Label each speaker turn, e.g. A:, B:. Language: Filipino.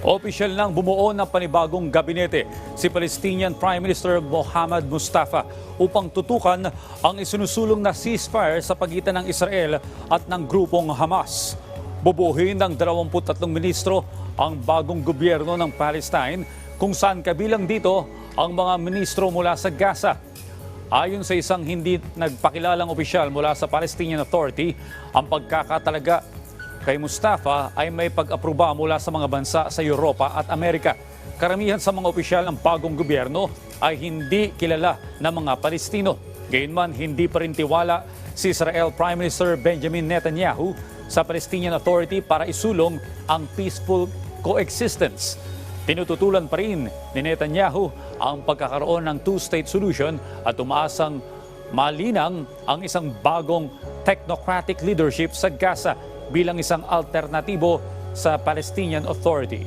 A: Opisyal nang bumuo ng panibagong gabinete si Palestinian Prime Minister Mohammad Mustafa upang tutukan ang isinusulong na ceasefire sa pagitan ng Israel at ng grupong Hamas. Bubuhin ng 23 ministro ang bagong gobyerno ng Palestine kung saan kabilang dito ang mga ministro mula sa Gaza. Ayon sa isang hindi nagpakilalang opisyal mula sa Palestinian Authority, ang pagkakatalaga kay Mustafa ay may pag-aproba mula sa mga bansa sa Europa at Amerika. Karamihan sa mga opisyal ng bagong gobyerno ay hindi kilala ng mga Palestino. Gayunman, hindi pa rin tiwala si Israel Prime Minister Benjamin Netanyahu sa Palestinian Authority para isulong ang peaceful coexistence. Tinututulan pa rin ni Netanyahu ang pagkakaroon ng two-state solution at umaasang malinang ang isang bagong technocratic leadership sa Gaza bilang isang alternatibo sa Palestinian Authority.